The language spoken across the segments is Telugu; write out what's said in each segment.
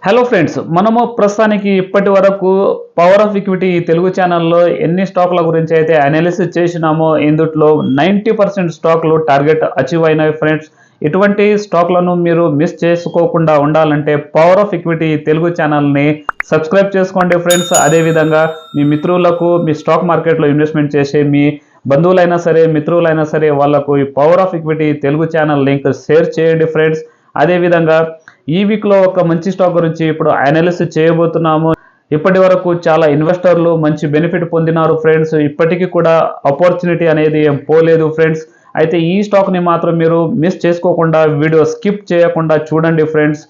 హలో ఫ్రెండ్స్, మనము ప్రస్తుతానికి ఇప్పటి వరకు పవర్ ఆఫ్ ఈక్విటీ తెలుగు ఛానల్లో ఎన్ని స్టాక్ల గురించి అయితే అనాలిసిస్ చేసినామో ఇందుట్లో 90% స్టాక్లు టార్గెట్ అచీవ్ అయినాయి ఫ్రెండ్స్. ఇటువంటి స్టాక్లను మీరు మిస్ చేసుకోకుండా ఉండాలంటే పవర్ ఆఫ్ ఈక్విటీ తెలుగు ఛానల్ని సబ్స్క్రైబ్ చేసుకోండి ఫ్రెండ్స్. అదేవిధంగా మీ మిత్రులకు మీ స్టాక్ మార్కెట్లో ఇన్వెస్ట్మెంట్ చేసే మీ బంధువులైనా సరే మిత్రులైనా సరే వాళ్ళకు ఈ power of equity Telugu channel link share చేయండి ఫ్రెండ్స్. అదేవిధంగా ఈ వీక్లో ఒక మంచి స్టాక్ గురించి ఇప్పుడు అనాలిసిస్ చేయబోతున్నాము. ఇప్పటి వరకు చాలా ఇన్వెస్టర్లు మంచి బెనిఫిట్ పొందినారు ఫ్రెండ్స్. ఇప్పటికీ కూడా ఆపర్చునిటీ అనేది ఏం పోలేదు ఫ్రెండ్స్. అయితే ఈ స్టాక్ని మాత్రం మీరు మిస్ చేసుకోకుండా వీడియో స్కిప్ చేయకుండా చూడండి ఫ్రెండ్స్.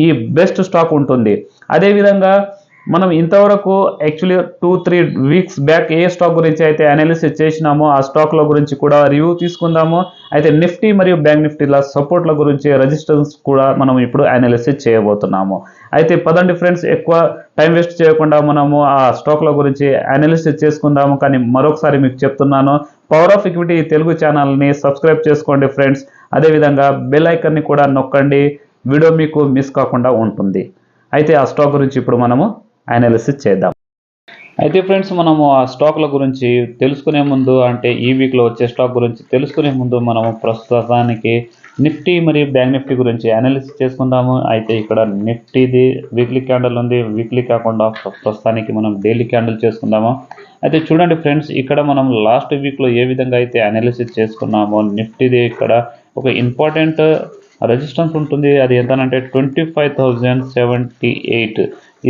ఈ బెస్ట్ స్టాక్ ఉంటుంది. అదేవిధంగా మనం ఇంతవరకు యాక్చువల్లీ 2-3 వీక్స్ బ్యాక్ ఏ స్టాక్ గురించి అయితే అనాలిసిస్ చేసినామో ఆ స్టాక్ల గురించి కూడా రివ్యూ తీసుకుందాము. అయితే నిఫ్టీ మరియు బ్యాంక్ నిఫ్టీల సపోర్ట్ల గురించి రెసిస్టెన్స్ కూడా మనం ఇప్పుడు అనాలిసిస్ చేయబోతున్నాము. అయితే పదండి ఫ్రెండ్స్, ఎక్కువ టైం వేస్ట్ చేయకుండా మనము ఆ స్టాక్ల గురించి అనాలిసిస్ చేసుకుందాము. కానీ మరొకసారి మీకు చెప్తున్నాను, పవర్ ఆఫ్ ఈక్విటీ తెలుగు ఛానల్ని సబ్స్క్రైబ్ చేసుకోండి ఫ్రెండ్స్. అదేవిధంగా బెల్ ఐకాన్ని కూడా నొక్కండి, వీడియో మీకు మిస్ కాకుండా ఉంటుంది. అయితే ఆ స్టాక్ గురించి ఇప్పుడు మనము అనాలిసిస్ చేద్దాం. అయితే ఫ్రెండ్స్, మనము ఆ స్టాక్ల గురించి తెలుసుకునే ముందు, అంటే ఈ వీక్లో వచ్చే స్టాక్ గురించి తెలుసుకునే ముందు మనము ప్రస్తుతానికి నిఫ్టీ మరియు బ్యాంక్ నిఫ్టీ గురించి అనాలిసిస్ చేసుకుందాము. అయితే ఇక్కడ నిఫ్టీది వీక్లీ క్యాండిల్ ఉంది. వీక్లీ కాకుండా ప్రస్తుతానికి మనం డైలీ క్యాండిల్ చేసుకుందాము. అయితే చూడండి ఫ్రెండ్స్, ఇక్కడ మనం లాస్ట్ వీక్లో ఏ విధంగా అయితే అనాలిసిస్ చేసుకున్నామో నిఫ్టీది ఇక్కడ ఒక ఇంపార్టెంట్ రెసిస్టెన్స్ ఉంటుంది. అది ఎంతనంటే 25,078.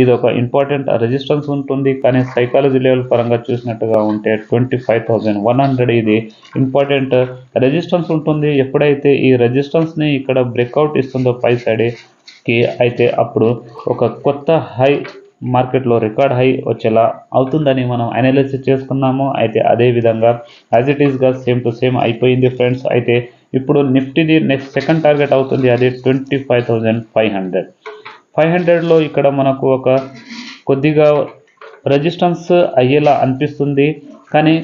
ఇది ఒక ఇంపార్టెంట్ రెసిస్టెన్స్ ఉంటుంది. కానీ సైకాలజీ లెవెల్ పరంగా చూసినట్టుగా ఉంటే 25,100 ఇది ఇంపార్టెంట్ రెసిస్టెన్స్ ఉంటుంది. ఎప్పుడైతే ఈ రెసిస్టెన్స్ని ఇక్కడ బ్రేక్అవుట్ ఇస్తుందో పై సైడ్కి, అయితే అప్పుడు ఒక కొత్త హై మార్కెట్లో రికార్డ్ హై వచ్చేలా అవుతుందని మనం అనాలిసిస్ చేసుకున్నాము. అయితే అదే విధంగా యాజ్ ఇట్ ఈస్గా సేమ్ టు సేమ్ అయిపోయింది ఫ్రెండ్స్. అయితే ఇప్పుడు నిఫ్టీది నెక్స్ట్ సెకండ్ టార్గెట్ అవుతుంది, అది 25,500. 500లో ఇక్కడ మనకు ఒక కొద్దిగా రెసిస్టెన్స్ అయ్యేలా అనిపిస్తుంది. కానీ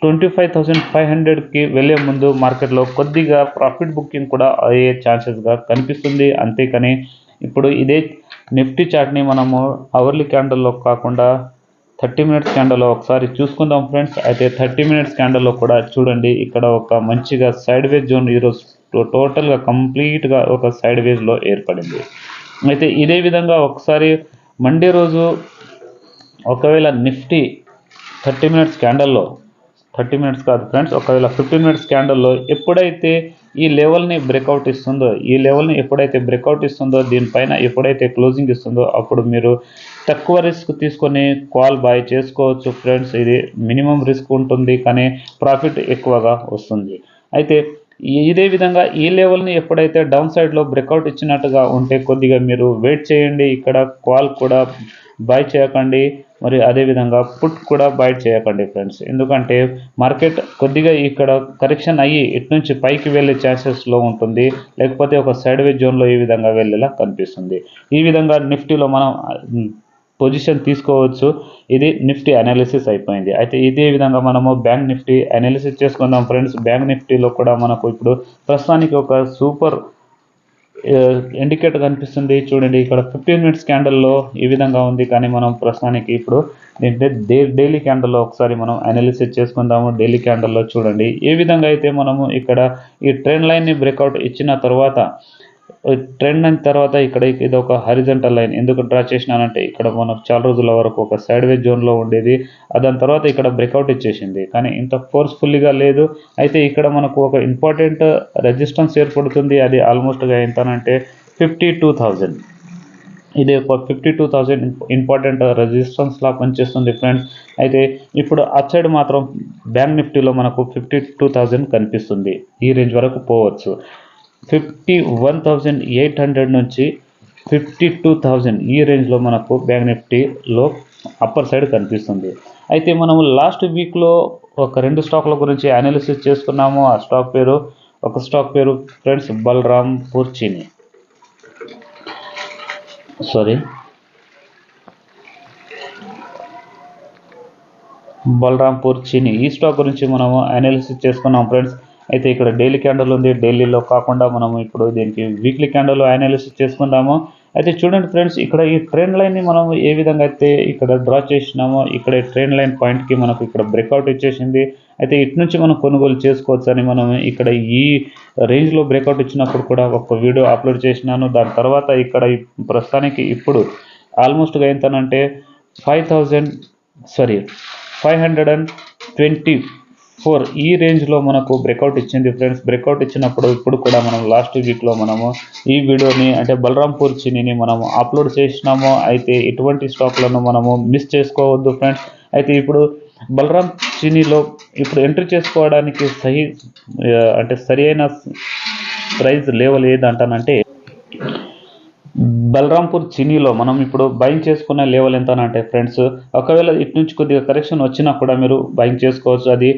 25,500కి వెళ్ళే ముందు మార్కెట్లో కొద్దిగా ప్రాఫిట్ బుకింగ్ కూడా అయ్యే ఛాన్సెస్గా కనిపిస్తుంది. అంతేకాని ఇప్పుడు ఇదే నిఫ్టీ చార్ట్ని మనము అవర్లీ క్యాండిల్లో కాకుండా 30 మినిట్స్ క్యాండిల్లో ఒకసారి చూసుకుందాం ఫ్రెండ్స్. అయితే 30 మినిట్స్ క్యాండిల్లో కూడా చూడండి, ఇక్కడ ఒక మంచిగా సైడ్ వేజ్ జోన్ ఈరోజు టోటల్గా కంప్లీట్గా ఒక సైడ్ వేజ్లో ఏర్పడింది. అయితే ఇదే విధంగా ఒకసారి మండే రోజు ఒకవేళ నిఫ్టీ 30 మినిట్స్ క్యాండిల్లో, 30 మినిట్స్ కాదు ఫ్రెండ్స్, ఒకవేళ 15 మినిట్స్ క్యాండిల్లో ఎప్పుడైతే ఈ లెవెల్ని బ్రేక్అవుట్ ఇస్తుందో, ఈ లెవెల్ని ఎప్పుడైతే బ్రేక్అవుట్ ఇస్తుందో, దీనిపైన ఎప్పుడైతే క్లోజింగ్ ఇస్తుందో అప్పుడు మీరు తక్కువ రిస్క్ తీసుకొని కాల్ బై చేసుకోవచ్చు ఫ్రెండ్స్. ఇది మినిమం రిస్క్ ఉంటుంది కానీ ప్రాఫిట్ ఎక్కువగా వస్తుంది. అయితే ఇదే విధంగా ఈ లెవెల్ని ఎప్పుడైతే డౌన్ సైడ్లో బ్రేక్అవుట్ ఇచ్చినట్టుగా ఉంటే కొద్దిగా మీరు వెయిట్ చేయండి. ఇక్కడ కాల్ కూడా బై చేయకండి, మరి అదేవిధంగా పుట్ కూడా బై చేయకండి ఫ్రెండ్స్. ఎందుకంటే మార్కెట్ కొద్దిగా ఇక్కడ కరెక్షన్ అయ్యి ఇటు నుంచి పైకి వెళ్ళే ఛాన్సెస్లో ఉంటుంది, లేకపోతే ఒక సైడ్ వేజ్ జోన్లో ఈ విధంగా వెళ్ళేలా కనిపిస్తుంది. ఈ విధంగా నిఫ్టీలో మనం పొజిషన్ తీసుకోవచ్చు. ఇది నిఫ్టీ అనాలిసిస్ అయిపోయింది. అయితే ఇదే విధంగా మనము బ్యాంక్ నిఫ్టీ అనాలిసిస్ చేసుకుందాం ఫ్రెండ్స్. బ్యాంక్ నిఫ్టీలో కూడా మనకు ఇప్పుడు ప్రస్తుతానికి ఒక సూపర్ ఇండికేటర్ కనిపిస్తుంది. చూడండి, ఇక్కడ 15 మినిట్స్ క్యాండిల్లో ఈ విధంగా ఉంది. కానీ మనం ప్రస్తుతానికి ఇప్పుడు డైలీ క్యాండిల్లో ఒకసారి మనం అనాలిసిస్ చేసుకుందాము. డైలీ క్యాండిల్లో చూడండి ఏ విధంగా అయితే మనము ఇక్కడ ఈ ట్రెండ్ లైన్ని బ్రేక్అవుట్ ఇచ్చిన తర్వాత, ట్రెండ్ అయిన తర్వాత ఇక్కడ ఇది ఒక హారిజంటల్ లైన్ ఎందుకు డ్రా చేసినానంటే ఇక్కడ మనకు చాలా రోజుల వరకు ఒక సైడ్ వేజ్ జోన్లో ఉండేది. దాని తర్వాత ఇక్కడ బ్రేక్అవుట్ ఇచ్చేసింది, కానీ ఇంత ఫోర్స్ఫుల్గా లేదు. అయితే ఇక్కడ మనకు ఒక ఇంపార్టెంట్ రెసిస్టెన్స్ ఏర్పడుతుంది. అది ఆల్మోస్ట్గా ఎంతనంటే 52,000. ఇది ఒక 52,000 ఇంపార్టెంట్ రెసిస్టెన్స్లా పనిచేస్తుంది ఫ్రెండ్స్. అయితే ఇప్పుడు అట్ సైడ్ మాత్రం బ్యాంక్ నిఫ్టీలో మనకు 52,000 కనిపిస్తుంది. ఈ రేంజ్ వరకు పోవచ్చు. 51,800 నుంచి 52,000 ఈ రేంజ్లో మనకు బ్యాంక్ నిఫ్టీలో అప్పర్ సైడ్ కనిపిస్తుంది. అయితే మనము లాస్ట్ వీక్లో ఒక 2 స్టాక్ల గురించి అనాలిసిస్ చేసుకున్నాము. ఆ స్టాక్ పేరు, ఒక స్టాక్ పేరు ఫ్రెండ్స్ బలరాంపూర్ చీనీ. ఈ స్టాక్ గురించి మనము అనాలిసిస్ చేసుకున్నాం ఫ్రెండ్స్. అయితే ఇక్కడ డైలీ క్యాండిల్ ఉంది. డైలీలో కాకుండా మనము ఇప్పుడు దీనికి వీక్లీ క్యాండిల్ అనాలిసిస్ చేసుకుందాము. అయితే చూడండి ఫ్రెండ్స్, ఇక్కడ ఈ ట్రెండ్ లైన్ని మనం ఏ విధంగా అయితే ఇక్కడ డ్రా చేసినామో, ఇక్కడ ట్రెండ్ లైన్ పాయింట్కి మనకు ఇక్కడ బ్రేక్అవుట్ ఇచ్చేసింది. అయితే ఇటు నుంచి మనం కొనుగోలు చేసుకోవచ్చు అని మనం ఇక్కడ ఈ రేంజ్లో బ్రేక్అవుట్ ఇచ్చినప్పుడు కూడా ఒక వీడియో అప్లోడ్ చేసినాను. దాని తర్వాత ఇక్కడ ప్రస్తుతానికి ఇప్పుడు ఆల్మోస్ట్గా ఎంతనంటే 524 ఈ రేంజ్లో మనకు బ్రేక్అవుట్ ఇచ్చింది ఫ్రెండ్స్. బ్రేక్అవుట్ ఇచ్చినప్పుడు ఇప్పుడు కూడా మనం లాస్ట్ వీక్లో మనము ఈ వీడియోని అంటే బలరాంపూర్ చినిని మనము అప్లోడ్ చేసినాము. అయితే ఇటువంటి స్టాక్లను మనము మిస్ చేసుకోవద్దు ఫ్రెండ్స్. అయితే ఇప్పుడు బలరాం చినిలో ఇప్పుడు ఎంట్రీ చేసుకోవడానికి సరి అయిన ప్రైస్ లెవెల్ ఏదంటానంటే, బలరాంపూర్ చినీలో మనం ఇప్పుడు బయింగ్ చేసుకున్న లెవెల్ ఎంత అంటే ఫ్రెండ్స్, ఒకవేళ ఇటు నుంచి కొద్దిగా కరెక్షన్ వచ్చినా కూడా మీరు బయింగ్ చేసుకోవచ్చు. అది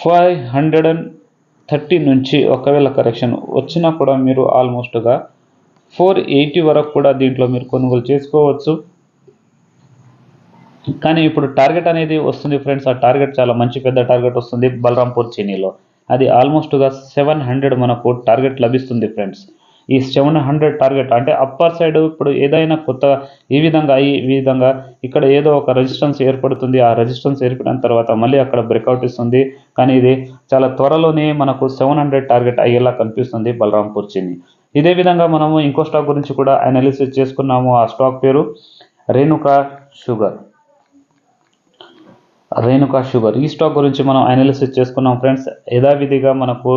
530 నుంచి ఒకవేళ కరెక్షన్ వచ్చినా కూడా మీరు ఆల్మోస్ట్గా 480 వరకు కూడా దీంట్లో మీరు కొనుగోలు చేసుకోవచ్చు. కానీ ఇప్పుడు టార్గెట్ అనేది వస్తుంది ఫ్రెండ్స్. ఆ టార్గెట్ చాలా మంచి పెద్ద టార్గెట్ వస్తుంది బలరాంపూర్ చినీలో. అది ఆల్మోస్ట్గా 700 మనకు టార్గెట్ లభిస్తుంది ఫ్రెండ్స్. ఈ 700 టార్గెట్ అంటే అప్పర్ సైడ్ ఇప్పుడు ఏదైనా కొత్త ఈ విధంగా ఇక్కడ ఏదో ఒక రెసిస్టెన్స్ ఏర్పడుతుంది. ఆ రెసిస్టెన్స్ ఏర్పడిన తర్వాత మళ్ళీ అక్కడ బ్రేక్అవుట్ ఇస్తుంది. కానీ ఇది చాలా త్వరలోనే మనకు 700 టార్గెట్ అయ్యేలా కనిపిస్తుంది బలరాంపూర్ చిని. ఇదే విధంగా మనము ఇంకో స్టాక్ గురించి కూడా అనాలిసిస్ చేసుకున్నాము. ఆ స్టాక్ పేరు రేణుకా షుగర్. ఈ స్టాక్ గురించి మనం అనాలిసిస్ చేసుకున్నాం ఫ్రెండ్స్. యథావిధిగా మనకు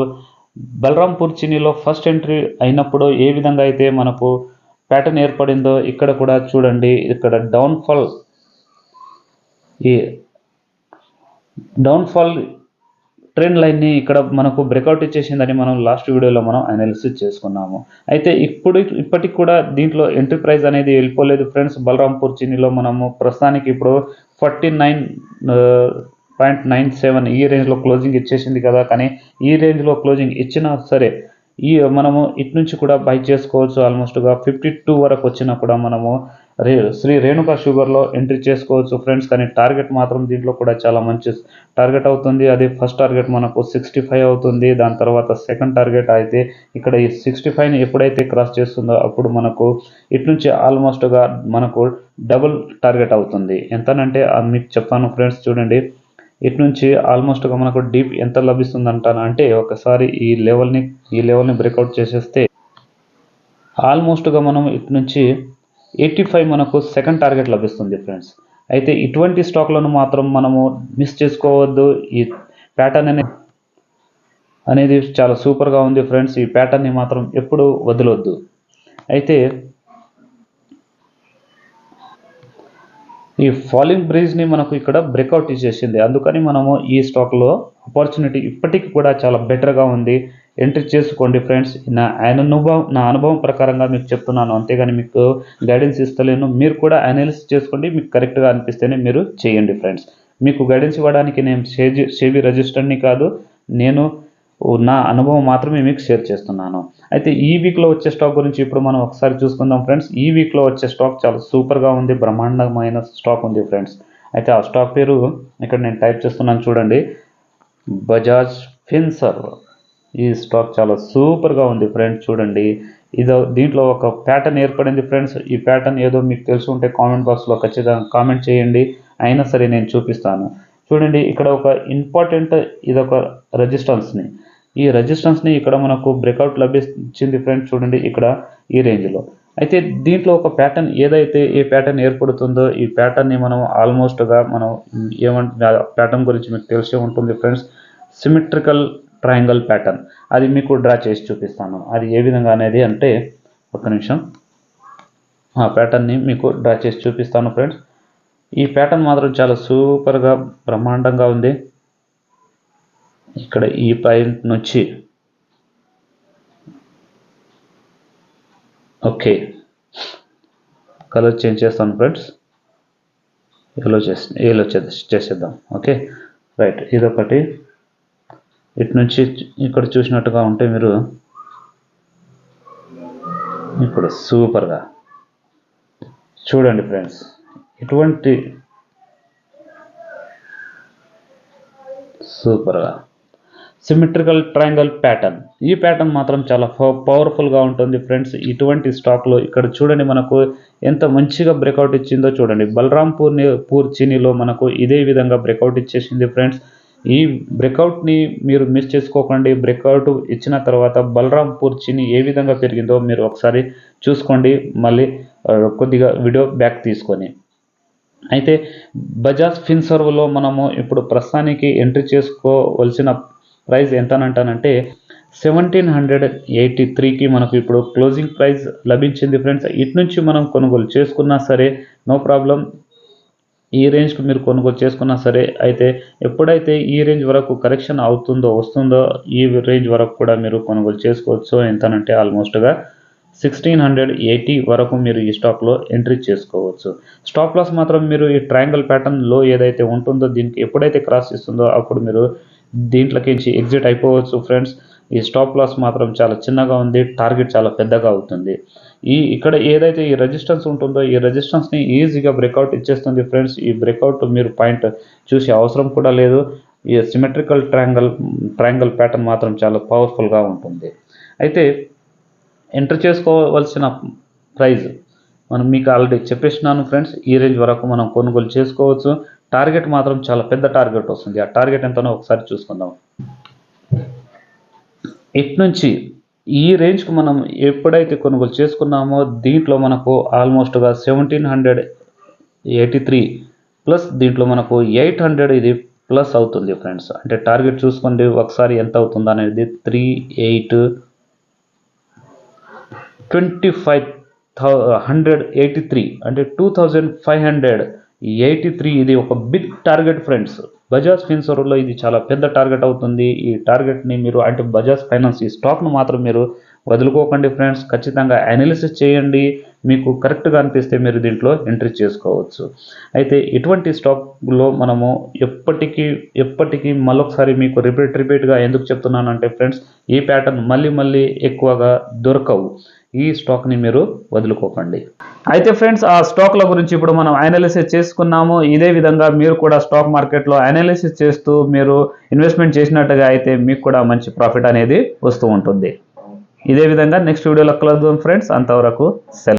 బలరాంపూర్ చినీలో ఫస్ట్ ఎంట్రీ అయినప్పుడు ఏ విధంగా అయితే మనకు ప్యాటర్న్ ఏర్పడిందో ఇక్కడ కూడా చూడండి. ఇక్కడ డౌన్ఫాల్ ట్రెండ్ లైన్ని ఇక్కడ మనకు బ్రేక్అవుట్ ఇచ్చేసిందని మనం లాస్ట్ వీడియోలో మనం అనాలిసిస్ చేసుకున్నాము. అయితే ఇప్పటికి కూడా దీంట్లో ఎంట్రీ ప్రైస్ అనేది వెళ్ళిపోలేదు ఫ్రెండ్స్. బలరాంపూర్ చినీలో మనము ప్రస్తుతానికి ఇప్పుడు 49.97 ఈ రేంజ్లో క్లోజింగ్ ఇచ్చేసింది కదా. కానీ ఈ రేంజ్లో క్లోజింగ్ ఇచ్చినా సరే మనము ఇటు నుంచి కూడా బై చేసుకోవచ్చు. ఆల్మోస్ట్గా 52 వరకు వచ్చినా కూడా మనము శ్రీ రేణుకా షుగర్లో ఎంట్రీ చేసుకోవచ్చు ఫ్రెండ్స్. కానీ టార్గెట్ మాత్రం దీంట్లో కూడా చాలా మంచి టార్గెట్ అవుతుంది. అది ఫస్ట్ టార్గెట్ మనకు 65 అవుతుంది. దాని తర్వాత సెకండ్ టార్గెట్ అయితే ఇక్కడ ఈ 65ని ఎప్పుడైతే క్రాస్ చేస్తుందో అప్పుడు మనకు ఇటు నుంచి ఆల్మోస్ట్గా మనకు డబుల్ టార్గెట్ అవుతుంది. ఎంతనంటే మీకు చెప్పాను ఫ్రెండ్స్. చూడండి, ఇటు నుంచి ఆల్మోస్ట్గా మనకు డీప్ ఎంత లభిస్తుంది అంటే ఒకసారి ఈ లెవెల్ని బ్రేక్అవుట్ చేసేస్తే ఆల్మోస్ట్గా మనం ఇటు నుంచి 85 మనకు సెకండ్ టార్గెట్ లభిస్తుంది ఫ్రెండ్స్. అయితే ఇటువంటి స్టాక్లను మాత్రం మనము మిస్ చేసుకోవద్దు. ఈ ప్యాటర్న్ అనేది చాలా సూపర్గా ఉంది ఫ్రెండ్స్. ఈ ప్యాటర్న్ని మాత్రం ఎప్పుడు వదలొద్దు. అయితే ఈ ఫాలింగ్ బ్రిడ్జ్ని మనకు ఇక్కడ బ్రేక్అవుట్ ఇచ్చేసింది. అందుకని మనము ఈ స్టాక్లో ఆపర్చునిటీ ఇప్పటికీ కూడా చాలా బెటర్గా ఉంది. ఎంట్రీ చేసుకోండి ఫ్రెండ్స్. నా అనుభవం ప్రకారంగా మీకు చెప్తున్నాను, అంతేగాని మీకు గైడెన్స్ ఇస్తలేను. మీరు కూడా అనాలిసిస్ చేసుకోండి. మీకు కరెక్ట్గా అనిపిస్తేనే మీరు చేయండి ఫ్రెండ్స్. మీకు గైడెన్స్ ఇవ్వడానికి నేను సెబీ రిజిస్టర్ని కాదు, నేను నా అనుభవం మాత్రమే మీకు షేర్ చేస్తున్నాను. అయితే ఈ వీక్లో వచ్చే స్టాక్ గురించి ఇప్పుడు మనం ఒకసారి చూసుకుందాం ఫ్రెండ్స్. ఈ వీక్లో వచ్చే స్టాక్ చాలా సూపర్గా ఉంది, బ్రహ్మాండమైన స్టాక్ ఉంది ఫ్రెండ్స్. అయితే ఆ స్టాక్ పేరు ఇక్కడ నేను టైప్ చేస్తున్నాను చూడండి, బజాజ్ ఫిన్సర్వ్. ఈ స్టాక్ చాలా సూపర్గా ఉంది ఫ్రెండ్స్. చూడండి, దీంట్లో ఒక ప్యాటర్న్ ఏర్పడింది ఫ్రెండ్స్. ఈ ప్యాటర్న్ ఏదో మీకు తెలిసి ఉంటే కామెంట్ బాక్స్లో ఖచ్చితంగా కామెంట్ చేయండి. అయినా సరే నేను చూపిస్తాను. చూడండి, ఇక్కడ ఒక ఇంపార్టెంట్ ఇదొక ఈ రెసిస్టెన్స్ని ఇక్కడ మనకు బ్రేక్అవుట్ లభించింది ఫ్రెండ్స్. చూడండి ఇక్కడ ఈ రేంజ్లో. అయితే దీంట్లో ఒక ప్యాటర్న్ ఏ ప్యాటర్న్ ఏర్పడుతుందో ఈ ప్యాటర్న్ని మనం ఆల్మోస్ట్గా మనం ప్యాటర్న్ గురించి మీకు తెలిసే ఉంటుంది ఫ్రెండ్స్. సిమెట్రికల్ ట్రయాంగిల్ ప్యాటర్న్, అది మీకు డ్రా చేసి చూపిస్తాను. అది ఏ విధంగా అనేది అంటే ఒక్క నిమిషం, ఆ ప్యాటర్న్ని మీకు డ్రా చేసి చూపిస్తాను ఫ్రెండ్స్. ఈ ప్యాటర్న్ మాత్రం చాలా సూపర్గా బ్రహ్మాండంగా ఉంది. ఇక్కడ ఈ పాయింట్ నుంచి ఓకే, కలర్ చేంజ్ చేస్తాను ఫ్రెండ్స్. ఏలో చేసేద్దాం. ఓకే రైట్, ఇదొకటి. ఇటు నుంచి ఇక్కడ చూసినట్టుగా ఉంటే మీరు ఇప్పుడు సూపర్గా చూడండి ఫ్రెండ్స్. ఇటువంటి సూపర్గా సిమెట్రికల్ ట్రయాంగల్ ప్యాటర్న్. ఈ ప్యాటర్న్ మాత్రం చాలా పవర్ఫుల్గా ఉంటుంది ఫ్రెండ్స్. ఇటువంటి స్టాక్లో ఇక్కడ చూడండి మనకు ఎంత మంచిగా బ్రేక్అవుట్ ఇచ్చిందో చూడండి. బలరాంపూర్ చీనీలో మనకు ఇదే విధంగా బ్రేక్అవుట్ ఇచ్చేసింది ఫ్రెండ్స్. ఈ బ్రేక్అవుట్ని మీరు మిస్ చేసుకోకండి. బ్రేక్అవుట్ ఇచ్చిన తర్వాత బలరాంపూర్ చీనీ ఏ విధంగా పెరిగిందో మీరు ఒకసారి చూసుకోండి, మళ్ళీ కొద్దిగా వీడియో బ్యాక్ తీసుకొని. అయితే బజాజ్ ఫిన్సర్వ్లో మనము ఇప్పుడు ప్రస్తుతానికి ఎంట్రీ చేసుకోవలసిన ప్రైస్ ఎంతనంటానంటే 1783కి మనకు ఇప్పుడు క్లోజింగ్ ప్రైస్ లభించింది ఫ్రెండ్స్. ఇటు నుంచి మనం కొనుగోలు చేసుకున్నా సరే నో ప్రాబ్లం. ఈ రేంజ్కి మీరు కొనుగోలు చేసుకున్నా సరే, అయితే ఎప్పుడైతే ఈ రేంజ్ వరకు కరెక్షన్ వస్తుందో ఈ రేంజ్ వరకు కూడా మీరు కొనుగోలు చేసుకోవచ్చు. ఎంతనంటే ఆల్మోస్ట్గా 1680 వరకు మీరు ఈ స్టాక్లో ఎంట్రీ చేసుకోవచ్చు. స్టాప్ లాస్ మాత్రం మీరు ఈ ట్రయాంగల్ ప్యాటర్న్లో ఏదైతే ఉంటుందో దీనికి ఎప్పుడైతే క్రాస్ ఇస్తుందో అప్పుడు మీరు దీంట్లోకించి ఎగ్జిట్ అయిపోవచ్చు ఫ్రెండ్స్. ఈ స్టాప్ లాస్ మాత్రం చాలా చిన్నగా ఉంది, టార్గెట్ చాలా పెద్దగా అవుతుంది. ఇక్కడ ఏదైతే ఈ రెసిస్టెన్స్ ఉంటుందో ఈ రెసిస్టెన్స్ని ఈజీగా బ్రేక్అవుట్ ఇచ్చేస్తుంది ఫ్రెండ్స్. ఈ బ్రేక్అవుట్ మీరు పాయింట్ చూసే అవసరం కూడా లేదు. ఈ సిమెట్రికల్ ట్రయాంగల్ ప్యాటర్న్ మాత్రం చాలా పవర్ఫుల్గా ఉంటుంది. అయితే ఎంటర్ చేసుకోవాల్సిన ప్రైస్ మీకు ఆల్రెడీ చెప్పేసినాను ఫ్రెండ్స్. ఈ రేంజ్ వరకు మనం కొనుగోలు చేసుకోవచ్చు. టార్గెట్ మాత్రం చాలా పెద్ద టార్గెట్ వస్తుంది. ఆ టార్గెట్ ఎంతనో ఒకసారి చూసుకుందాం. ఇటు నుంచి ఈ రేంజ్కి మనం ఎప్పుడైతే కొనుగోలు చేసుకున్నామో దీంట్లో మనకు ఆల్మోస్ట్గా 1783 ప్లస్ దీంట్లో మనకు 800 ఇది ప్లస్ అవుతుంది ఫ్రెండ్స్. అంటే టార్గెట్ చూసుకోండి ఒకసారి ఎంత అవుతుంది అనేది 2583 అంటే 2583 ఇది ఒక బిగ్ టార్గెట్ ఫ్రెండ్స్. బజాజ్ ఫిన్సర్వ్లో ఇది చాలా పెద్ద టార్గెట్ అవుతుంది. ఈ టార్గెట్ని మీరు అంటే బజాజ్ ఫైనాన్స్ ఈ స్టాక్ను మాత్రం మీరు వదులుకోకండి ఫ్రెండ్స్. ఖచ్చితంగా అనాలిసిస్ చేయండి. మీకు కరెక్ట్గా అనిపిస్తే మీరు దీంట్లో ఎంట్రీ చేసుకోవచ్చు. అయితే ఇటువంటి స్టాక్లో మనము ఎప్పటికీ మళ్ళొకసారి మీకు రిపీట్గా ఎందుకు చెప్తున్నానంటే ఫ్రెండ్స్, ఈ ప్యాటర్న్ మళ్ళీ ఎక్కువగా దొరకవు. ఈ స్టాక్ని మీరు వదులుకోకండి. అయితే ఫ్రెండ్స్ ఆ స్టాక్ల గురించి ఇప్పుడు మనం అనాలిసిస్ చేసుకున్నాము. ఇదే విధంగా మీరు కూడా స్టాక్ మార్కెట్లో అనాలిసిస్ చేస్తూ మీరు ఇన్వెస్ట్మెంట్ చేసినట్టుగా అయితే మీకు కూడా మంచి ప్రాఫిట్ అనేది వస్తూ ఉంటుంది. ఇదే విధంగా నెక్స్ట్ వీడియోలో కలుద్దాం ఫ్రెండ్స్. అంతవరకు సెలవు.